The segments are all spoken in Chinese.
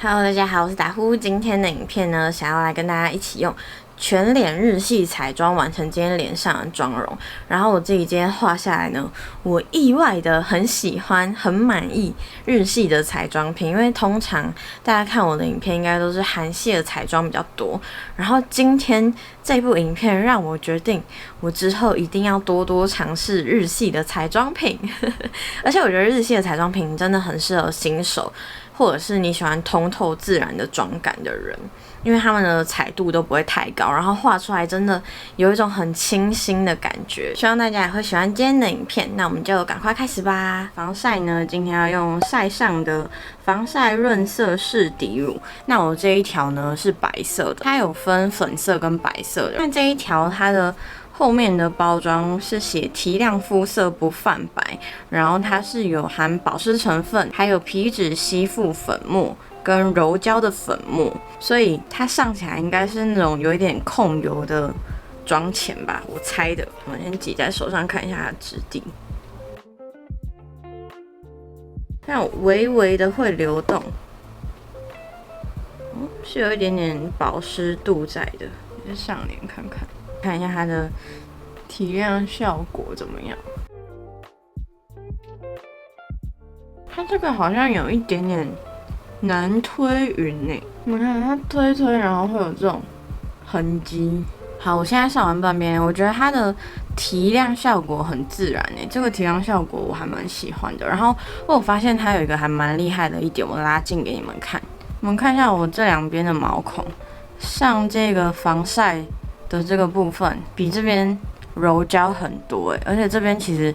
Hello， 大家好，我是打呼。今天的影片呢，想要来跟大家一起用全脸日系彩妆完成今天脸上的妆容。然后我自己今天画下来呢，我意外的很喜欢、很满意日系的彩妆品，因为通常大家看我的影片应该都是韩系的彩妆比较多。然后今天这部影片让我决定，我之后一定要多多尝试日系的彩妆品。而且我觉得日系的彩妆品真的很适合新手，或者是你喜欢通透自然的妆感的人，因为他们的彩度都不会太高，然后画出来真的有一种很清新的感觉。希望大家也会喜欢今天的影片，那我们就赶快开始吧。防晒呢，今天要用晒上的防晒润色式底乳。那我这一条呢是白色的，它有分粉色跟白色的。那这一条它的后面的包装是写提亮肤色不泛白，然后它是有含保湿成分，还有皮脂吸附粉末跟柔焦的粉末，所以它上起来应该是那种有一点控油的妆前吧，我猜的。我先挤在手上看一下它的质地，那微微的会流动，是有一点点保湿度在的。就上脸看看。看一下它的提亮效果怎么样？它这个好像有一点点难推匀呢。你看它推，然后会有这种痕迹。好，我现在上完半边，我觉得它的提亮效果很自然这个提亮效果我还蛮喜欢的。然后我发现它有一个还蛮厉害的一点，我拉近给你们看。你们看一下我这两边的毛孔，上这个防晒的这个部分比这边柔焦很多而且这边其实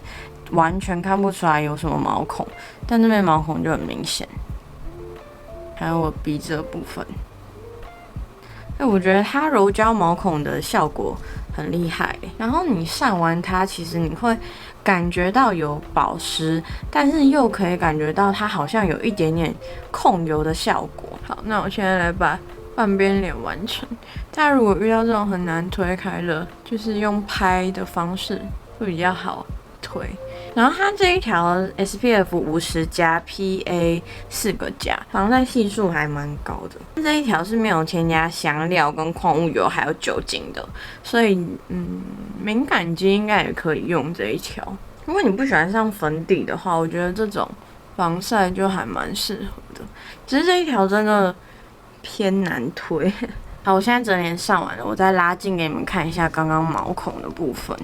完全看不出来有什么毛孔，但这边毛孔就很明显。还有我鼻子的部分，我觉得它柔焦毛孔的效果很厉害然后你上完它，其实你会感觉到有保湿，但是又可以感觉到它好像有一点点控油的效果。好，那我现在来把半边脸完成。大家如果遇到这种很难推开的，就是用拍的方式会比较好推。然后它这一条 SPF 50+PA 4个加，防晒系数还蛮高的。这一条是没有添加香料跟矿物油还有酒精的，所以敏感肌应该也可以用这一条。如果你不喜欢上粉底的话，我觉得这种防晒就还蛮适合的。只是这一条真的偏难推。好，我现在整脸上完了，我再拉近给你们看一下刚刚毛孔的部分，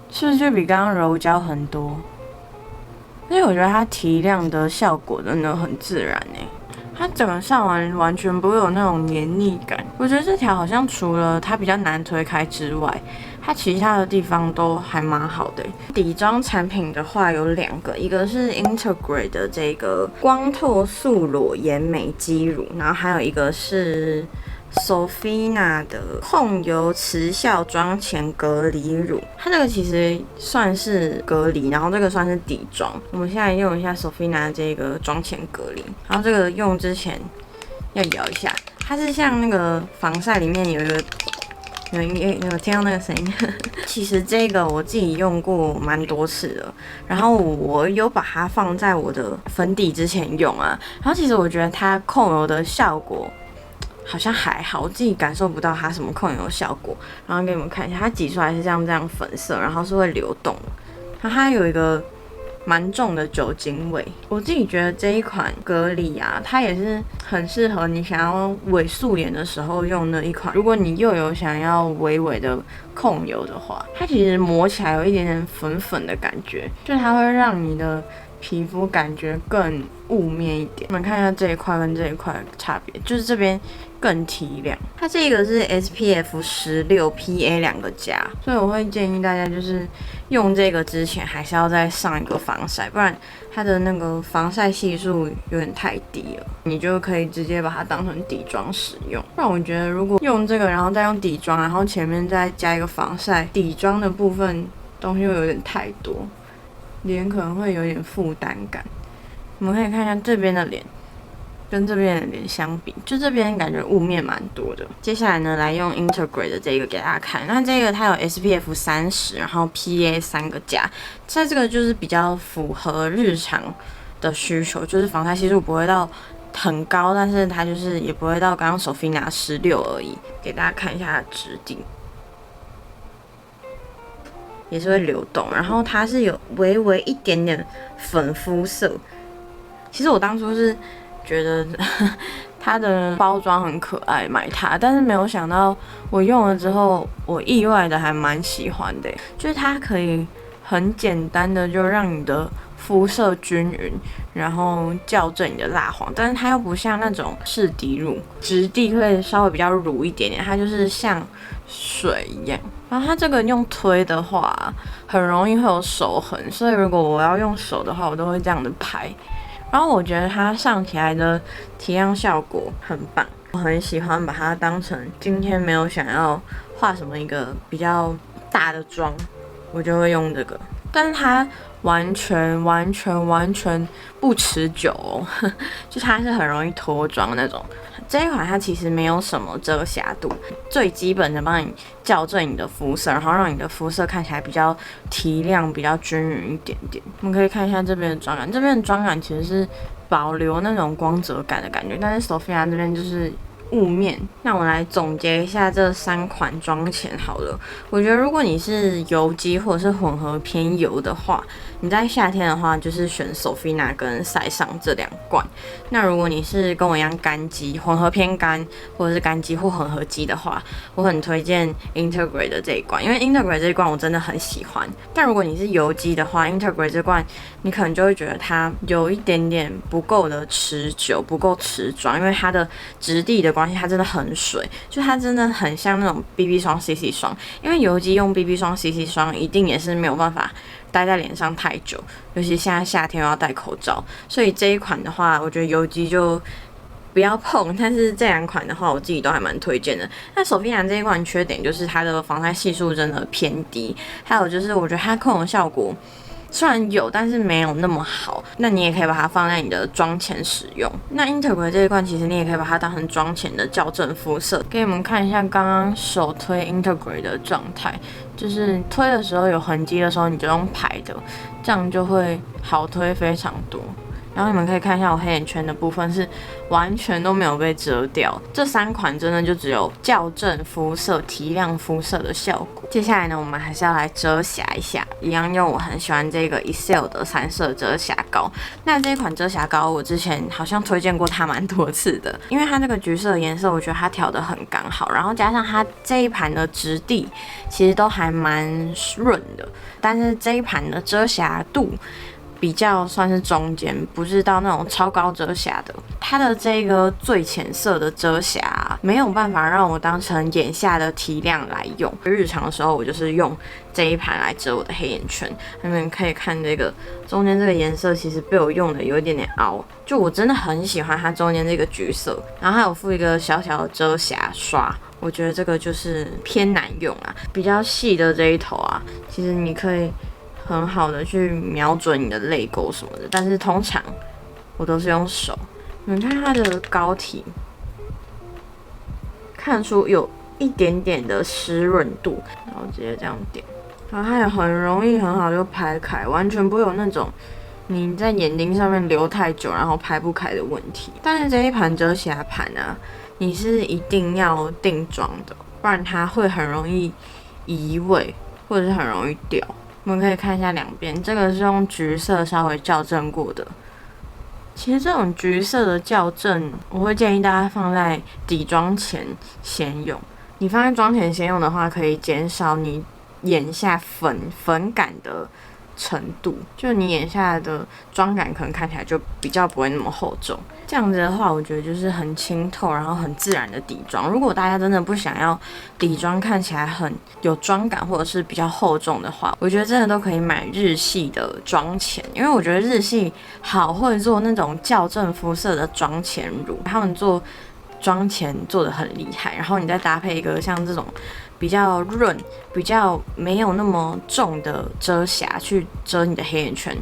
是不是就比刚刚柔焦很多？因为我觉得它提亮的效果真的很自然它整个上完完全不会有那种黏腻感。我觉得这条好像除了它比较难推开之外，它其他的地方都还蛮好的底妆产品的话有两个，一个是 Integrate 的这个光透素裸颜美肌乳，然后还有一个是 Sofina 的控油持效妆前隔离乳。它这个其实算是隔离，然后这个算是底妆。我们现在用一下 Sofina 这个妆前隔离，然后这个用之前要摇一下，它是像那个防晒里面有一个。有听到那个声音？其实这个我自己用过蛮多次的，然后我有把它放在我的粉底之前用然后其实我觉得它控油的效果好像还好，我自己感受不到它什么控油效果。然后给你们看一下，它挤出来是这样粉色，然后是会流动的，然后它有一个蛮重的酒精味。我自己觉得这一款隔离它也是很适合你想要伪素颜的时候用的一款。如果你又有想要微微的控油的话，它其实抹起来有一点点粉粉的感觉，就它会让你的皮肤感觉更雾面一点。你们看一下这一块跟这一块的差别，就是这边更提亮。它这个是 SPF 16 PA 2个加，所以我会建议大家就是用这个之前还是要再上一个防晒，不然它的那个防晒系数有点太低了，你就可以直接把它当成底妆使用。不然我觉得如果用这个然后再用底妆，然后前面再加一个防晒，底妆的部分东西会有点太多，脸可能会有点负担感。我们可以看一下这边的脸跟这边的脸相比，就这边感觉雾面蛮多的。接下来呢，来用 Integrate 的这个给大家看。那这个它有 SPF 30，然后 PA 3个加，在这个就是比较符合日常的需求，就是防晒系数不会到很高，但是它就是也不会到刚刚Sofina 16而已。给大家看一下它的质地，也是会流动，然后它是有微微一点点粉肤色。其实我当初是觉得它的包装很可爱，买它，但是没有想到我用了之后，我意外的还蛮喜欢的，就是它可以很简单的就让你的肤色均匀，然后校正你的蜡黄，但是它又不像那种适底乳，质地会稍微比较乳一点点，它就是像水一样。然后它这个用推的话，很容易会有手痕，所以如果我要用手的话，我都会这样的拍。然后我觉得它上起来的提亮效果很棒，我很喜欢把它当成今天没有想要画什么一个比较大的妆，我就会用这个。但是它完全不持久哦，就它是很容易脱妆那种。这一款它其实没有什么遮瑕度，最基本的帮你校正你的肤色，然后让你的肤色看起来比较提亮、比较均匀一点点。我们可以看一下这边的妆感，这边的妆感其实是保留那种光泽感的感觉，但是 Sofina 这边就是雾面。那我来总结一下这3款妆前好了。我觉得如果你是油肌或者是混合偏油的话，你在夏天的话就是选 Sofina 跟晒上这2罐。那如果你是跟我一样干肌、混合偏干或者是干肌或混合肌的话，我很推荐 Integrate 的这一罐，因为 Integrate 这一罐我真的很喜欢。但如果你是油肌的话 ，Integrate 这罐你可能就会觉得它有一点点不够的持久，不够持妆，因为它的质地的关系，它真的很水，就它真的很像那种 BB 霜、CC 霜。因为油肌用 BB 霜、CC 霜一定也是没有办法待在脸上太久，尤其现在夏天又要戴口罩，所以这一款的话，我觉得油肌就不要碰。但是这2款的话，我自己都还蛮推荐的。那Sofina这一款缺点就是它的防晒系数真的偏低，还有就是我觉得它控油效果虽然有，但是没有那么好。那你也可以把它放在你的妆前使用。那 Integrate 这一罐，其实你也可以把它当成妆前的校正肤色。给你们看一下刚刚手推 Integrate 的状态，就是推的时候有痕迹的时候，你就用排的，这样就会好推非常多。然后你们可以看一下我黑眼圈的部分是完全都没有被遮掉。这3款真的就只有校正肤色、提亮肤色的效果。接下来呢，我们还是要来遮瑕一下，一样用我很喜欢这个 Essel 的3色遮瑕膏。那这一款遮瑕膏我之前好像推荐过它蛮多次的，因为它这个橘色的颜色，我觉得它调得很刚好，然后加上它这一盘的质地其实都还蛮润的，但是这一盘的遮瑕度比较算是中间，不是到那种超高遮瑕的。它的这个最浅色的遮瑕没有办法让我当成眼下的提亮来用，日常的时候我就是用这一盘来遮我的黑眼圈。你们可以看这个中间这个颜色，其实被我用的有一点点凹，就我真的很喜欢它中间这个橘色。然后还有附一个小小的遮瑕刷，我觉得这个就是偏难用啊，比较细的这一头啊，其实你可以很好的去瞄准你的泪沟什么的，但是通常我都是用手。你们看它的膏体，看出有一点点的湿润度，然后直接这样点，然后它也很容易很好就拍开，完全不会有那种你在眼睛上面留太久然后拍不开的问题。但是这一盘遮瑕盘啊，你是一定要定妆的，不然它会很容易移位，或者是很容易掉。我们可以看一下2边，这个是用橘色稍微校正过的。其实这种橘色的校正，我会建议大家放在底妆前先用。你放在妆前先用的话，可以减少你眼下粉感的程度，就你眼下的妆感可能看起来就比较不会那么厚重。这样子的话，我觉得就是很清透，然后很自然的底妆。如果大家真的不想要底妆看起来很有妆感或者是比较厚重的话，我觉得真的都可以买日系的妆前，因为我觉得日系好会做那种校正肤色的妆前乳，他们做妆前做得很厉害，然后你再搭配一个像这种比较润、比较没有那么重的遮瑕去遮你的黑眼圈，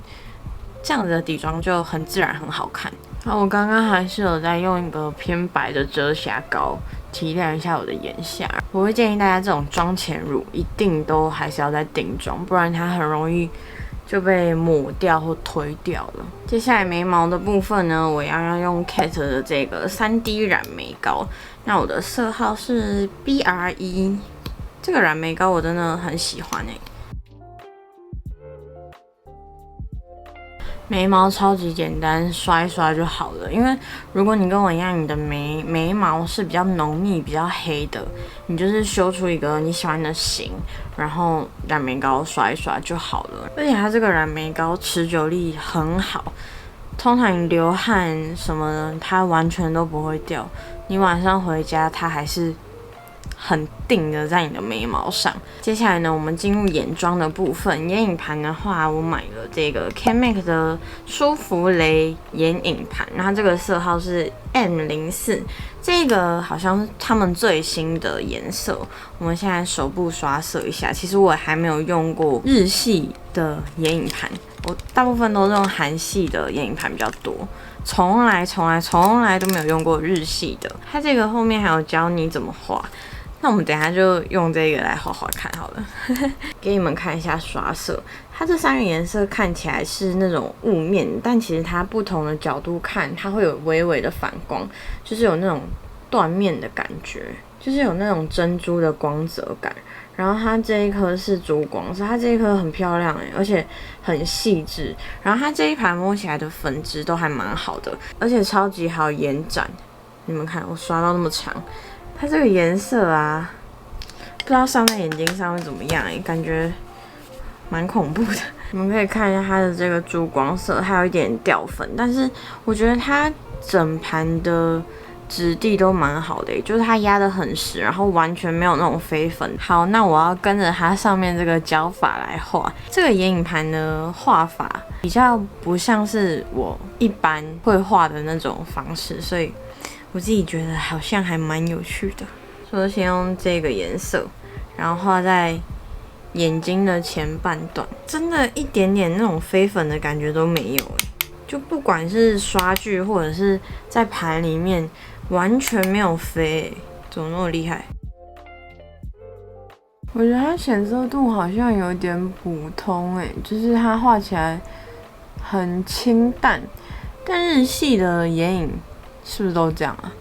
这样子的底妆就很自然、很好看。好，我刚刚还是有在用一个偏白的遮瑕膏提亮一下我的眼下。我会建议大家这种妆前乳一定都还是要再定妆，不然它很容易就被抹掉或推掉了。接下来眉毛的部分呢，我要用 Cat 的这个3D 染眉膏，那我的色号是 BR1， 这个染眉膏我真的很喜欢眉毛超级简单，刷一刷就好了。因为如果你跟我一样，你的眉毛是比较浓密、比较黑的，你就是修出一个你喜欢的型，然后染眉膏刷一刷就好了。而且它这个染眉膏持久力很好，通常你流汗什么的，它完全都不会掉。你晚上回家，它还是很定的在你的眉毛上。接下来呢，我们进入眼妆的部分。眼影盘的话，我买了这个 CanMake 的舒芙蕾眼影盘，然后这个色号是 M04，这个好像是他们最新的颜色。我们现在手部刷色一下，其实我还没有用过日系的眼影盘，我大部分都是用韩系的眼影盘比较多。从来都没有用过日系的。它这个后面还有教你怎么画。那我们等一下就用这个来画画看好了，给你们看一下刷色。它这3个颜色看起来是那种雾面，但其实它不同的角度看，它会有微微的反光，就是有那种断面的感觉，就是有那种珍珠的光泽感。然后它这一颗是珠光色，它这一颗很漂亮而且很细致。然后它这一盘摸起来的粉质都还蛮好的，而且超级好延展。你们看我刷到那么长。它这个颜色啊，不知道上在眼睛上会怎么样感觉蛮恐怖的。你们可以看一下它的这个珠光色，还有一点掉粉，但是我觉得它整盘的质地都蛮好的就是它压得很实，然后完全没有那种飞粉。好，那我要跟着它上面这个脚法来画。这个眼影盘的画法比较不像是我一般会画的那种方式，所以我自己觉得好像还蛮有趣的。所以先用这个颜色，然后画在眼睛的前半段，真的一点点那种飞粉的感觉都没有就不管是刷具或者是在盘里面，完全没有飞怎么那么厉害？我觉得它显色度好像有点普通就是它画起来很清淡，但日系的眼影是不是都这样啊？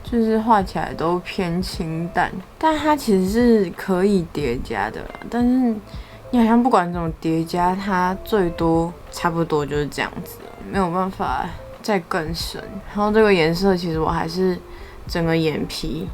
就是画起来都偏清淡，但它其实是可以叠加的啦。但是你好像不管怎么叠加，它最多差不多就是这样子，没有办法再更深。然后这个颜色其实我还是整个眼皮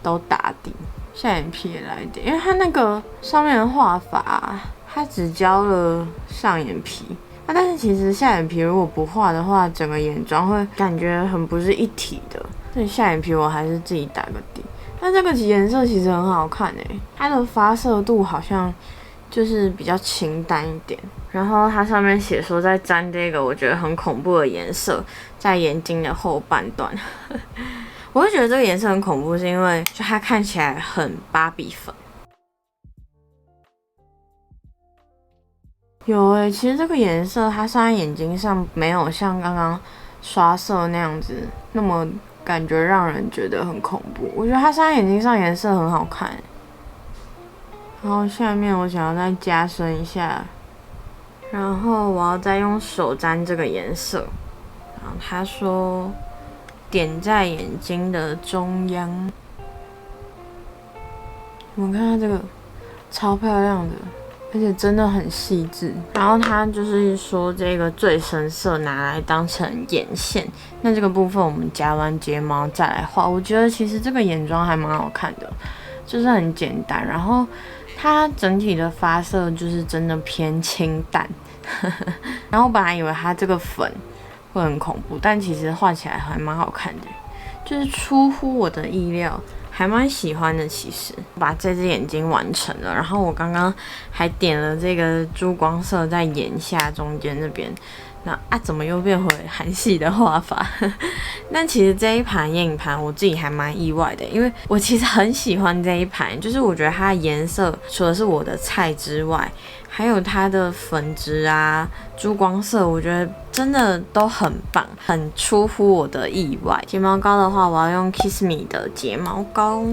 都打底，下眼皮也来一点，因为它那个上面的画法，它只教了上眼皮。但是其实下眼皮如果不画的话，整个眼妆会感觉很不是一体的。所以下眼皮我还是自己打个底。但这个颜色其实很好看它的发色度好像就是比较清淡一点。然后它上面写说在沾这个我觉得很恐怖的颜色在眼睛的后半段。我会觉得这个颜色很恐怖，是因为就它看起来很芭比粉。有其实这个颜色它上在眼睛上没有像刚刚刷色那样子那么感觉让人觉得很恐怖。我觉得它上在眼睛上颜色很好看然后下面我想要再加深一下，然后我要再用手沾这个颜色。然后他说点在眼睛的中央，我们看它这个超漂亮的，而且真的很细致。然后他就是说这个最深色拿来当成眼线，那这个部分我们夹完睫毛再来画。我觉得其实这个眼妆还蛮好看的，就是很简单，然后它整体的发色就是真的偏清淡。然后我本来以为它这个粉会很恐怖，但其实画起来还蛮好看的，就是出乎我的意料。还蛮喜欢的，其实把这只眼睛完成了，然后我刚刚还点了这个珠光色在眼下中间那边，那怎么又变回韩系的画法？但其实这一盘眼影盘我自己还蛮意外的，因为我其实很喜欢这一盘，就是我觉得它的颜色除了是我的菜之外，还有它的粉质啊、珠光色，我觉得真的都很棒，很出乎我的意外。睫毛膏的话，我要用 Kiss Me 的睫毛膏。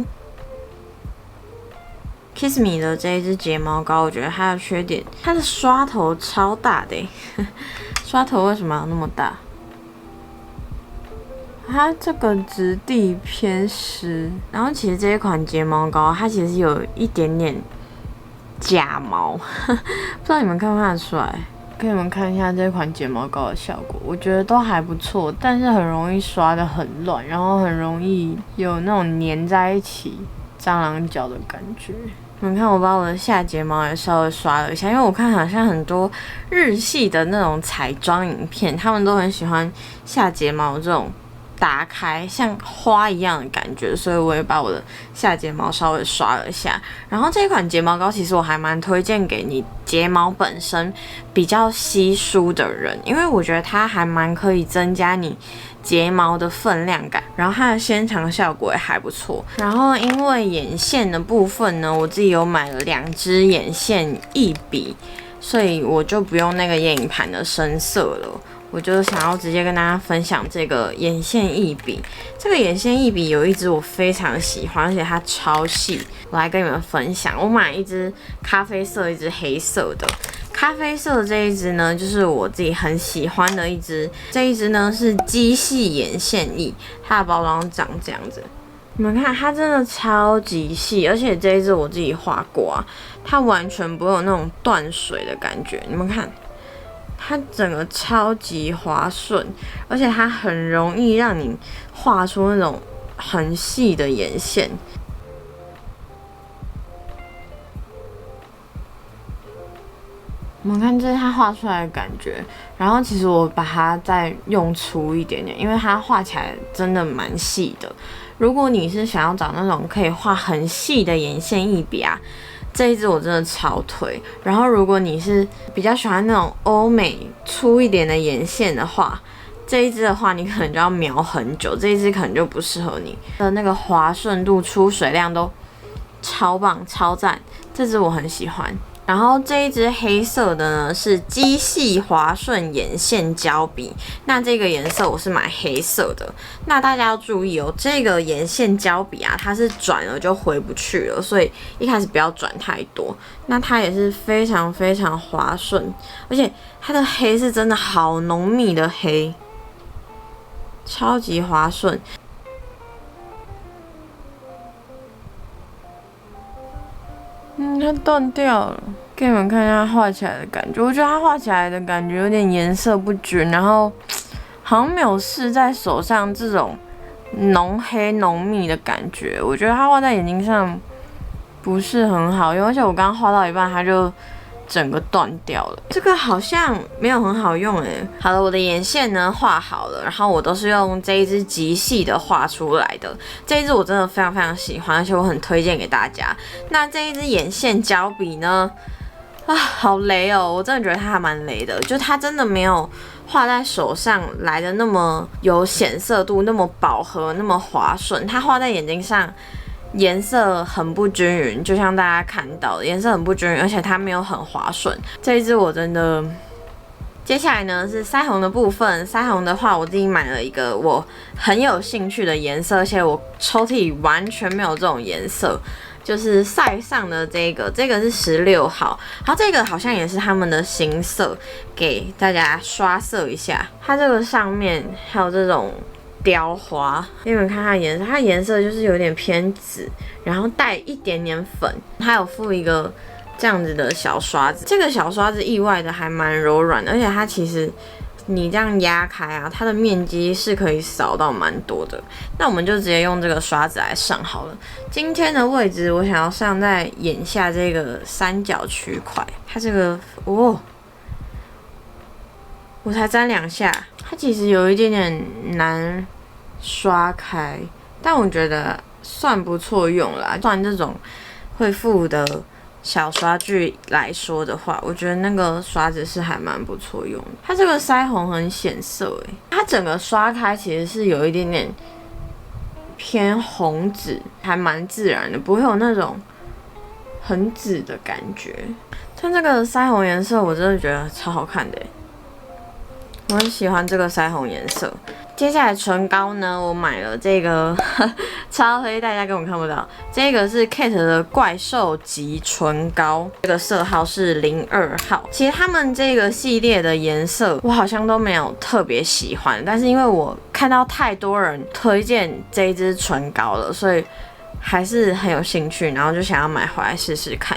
Kiss Me 的这一支睫毛膏，我觉得它的缺点，它的刷头超大的刷头为什么要那么大？它这个质地偏湿，然后其实这一款睫毛膏它其实有一点点假毛，不知道你们看不看得出来？给你们看一下这款睫毛膏的效果，我觉得都还不错，但是很容易刷得很乱，然后很容易有那种粘在一起蟑螂脚的感觉。你们看，我把我的下睫毛也稍微刷了一下，因为我看好像很多日系的那种彩妆影片，他们都很喜欢下睫毛这种打开像花一样的感觉，所以我也把我的下睫毛稍微刷了一下。然后这一款睫毛膏其实我还蛮推荐给你睫毛本身比较稀疏的人，因为我觉得它还蛮可以增加你睫毛的分量感，然后它的纤长效果也还不错。然后因为眼线的部分呢，我自己有买了2支眼线一笔，所以我就不用那个眼影盘的深色了。我就想要直接跟大家分享这个眼线一笔。这个眼线一笔有一支我非常喜欢，而且它超细，我来跟你们分享。我买一支咖啡色，一支黑色的。咖啡色的这一支呢，就是我自己很喜欢的一支。这一支呢是机细眼线液，它的包装长这样子。你们看，它真的超级细，而且这一支我自己画过啊，它完全不会有那种断水的感觉。你们看。它整个超级滑顺，而且它很容易让你画出那种很细的眼线。我们看这是它画出来的感觉，然后其实我把它再用粗一点点，因为它画起来真的蛮细的。如果你是想要找那种可以画很细的眼线一笔啊，这一支我真的超推。然后如果你是比较喜欢那种欧美粗一点的眼线的话，这一支的话你可能就要描很久，这一支可能就不适合你的那个滑顺度、出水量都超棒、超赞，这支我很喜欢。然后这一支黑色的呢是机细滑顺眼线胶笔，那这个颜色我是买黑色的。那大家要注意哦，这个眼线胶笔啊，它是转了就回不去了，所以一开始不要转太多。那它也是非常非常滑顺，而且它的黑是真的好浓密的黑，超级滑顺。它断掉了，给你们看一下画起来的感觉。我觉得它画起来的感觉有点颜色不均，然后好像没有试在手上这种浓黑浓密的感觉。我觉得它画在眼睛上不是很好用，而且我刚刚画到一半，它就整个断掉了。这个好像没有很好用诶。好了，我的眼线呢画好了，然后我都是用这一支极细的画出来的。这一支我真的非常非常喜欢，而且我很推荐给大家。那这一支眼线胶笔呢，好雷哦！我真的觉得它还蛮雷的，就它真的没有画在手上来的那么有显色度，那么饱和，那么滑顺。它画在眼睛上。颜色很不均匀，就像大家看到的，颜色很不均匀，而且它没有很滑顺。这一支我真的。接下来呢是腮红的部分，腮红的话，我自己买了一个我很有兴趣的颜色，而且我抽屉里完全没有这种颜色，就是晒上的这个是16号，然后这个好像也是他们的新色，给大家刷色一下。它这个上面还有这种。雕花，你们看它的颜色，它的颜色就是有点偏紫，然后带一点点粉，它有附一个这样子的小刷子，这个小刷子意外的还蛮柔软的，而且它其实你这样压开啊，它的面积是可以扫到蛮多的。那我们就直接用这个刷子来上好了。今天的位置我想要上在眼下这个三角区块，它这个我才沾2下，它其实有一点点难刷开，但我觉得算不错用啦。算这种会附的小刷具来说的话，我觉得那个刷子是还蛮不错用的。它这个腮红很显色它整个刷开其实是有一点点偏红紫，还蛮自然的，不会有那种很紫的感觉。像这个腮红颜色，我真的觉得超好看的我很喜欢这个腮红颜色。接下来唇膏呢，我买了这个超黑，大家根本看不到。这个是 Kate 的怪兽级唇膏，这个色号是02号。其实他们这个系列的颜色我好像都没有特别喜欢，但是因为我看到太多人推荐这一支唇膏了，所以还是很有兴趣，然后就想要买回来试试看。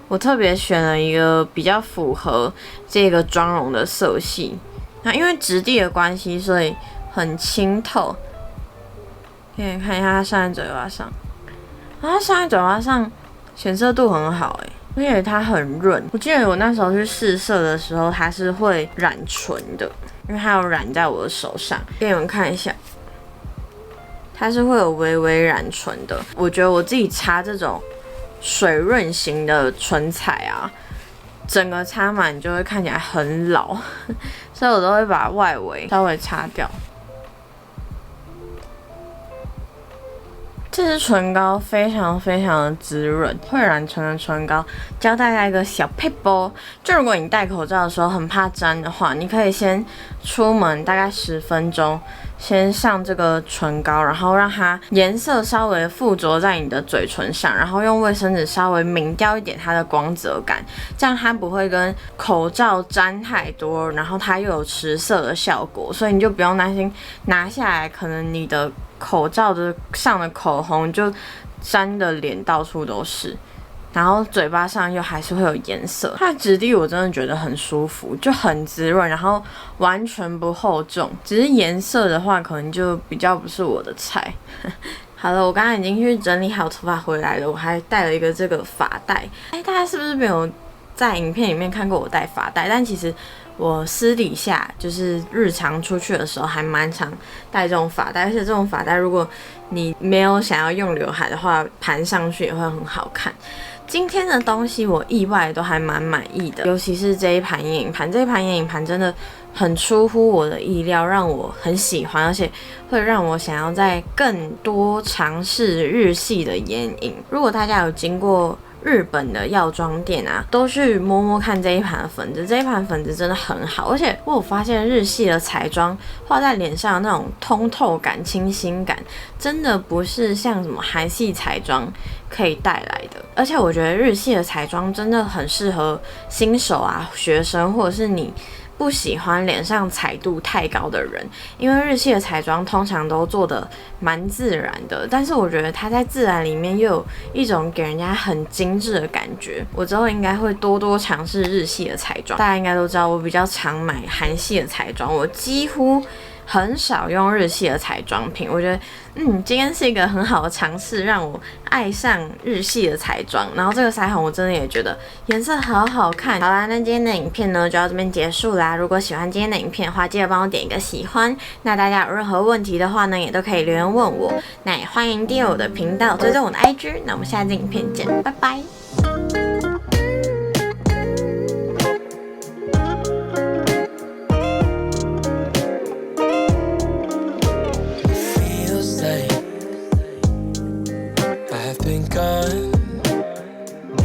我特别选了一个比较符合这个妆容的色系。那因为质地的关系，所以很清透。可以看一下它上在嘴巴上，它上在嘴巴上显色度很好而且它很润。我记得我那时候去试色的时候，它是会染唇的，因为它有染在我的手上。给你们看一下，它是会有微微染唇的。我觉得我自己擦这种水润型的唇彩啊，整个擦满就会看起来很老，所以我都会把外围稍微擦掉。这支唇膏非常非常的滋润，会染唇的唇膏。教大家一个小撇步，就如果你戴口罩的时候很怕沾的话，你可以先出门大概10分钟，先上这个唇膏，然后让它颜色稍微附着在你的嘴唇上，然后用卫生纸稍微抿掉一点它的光泽感，这样它不会跟口罩沾太多，然后它又有持色的效果，所以你就不用担心拿下来可能你的口罩的上的口红就沾的脸到处都是，然后嘴巴上又还是会有颜色。它的质地我真的觉得很舒服，就很滋润，然后完全不厚重。只是颜色的话，可能就比较不是我的菜。好了，我刚刚已经去整理好头发回来了，我还带了一个这个发带。大家是不是没有在影片里面看过我戴发带？但其实我私底下就是日常出去的时候还蛮常戴这种发带，而且这种发带如果你没有想要用刘海的话，盘上去也会很好看。今天的东西我意外都还蛮满意的，尤其是这一盘眼影盘，这一盘眼影盘真的很出乎我的意料，让我很喜欢，而且会让我想要再更多尝试日系的眼影。如果大家有经过日本的药妆店啊，都去摸摸看这一盘粉子，这一盘粉子真的很好，而且我有发现日系的彩妆画在脸上的那种通透感、清新感，真的不是像什么韩系彩妆可以带来的。而且我觉得日系的彩妆真的很适合新手啊、学生，或者是你不喜欢脸上彩度太高的人，因为日系的彩妆通常都做的蛮自然的，但是我觉得它在自然里面又有一种给人家很精致的感觉。我之后应该会多多尝试日系的彩妆。大家应该都知道，我比较常买韩系的彩妆，我几乎很少用日系的彩妆品。我觉得今天是一个很好的尝试，让我爱上日系的彩妆。然后这个腮红我真的也觉得颜色好好看。好啦，那今天的影片呢就到这边结束啦。如果喜欢今天的影片的话，记得帮我点一个喜欢。那大家有任何问题的话呢，也都可以留言问我。那也欢迎订阅我的频道，追踪我的IG。那我们下次影片见，拜拜。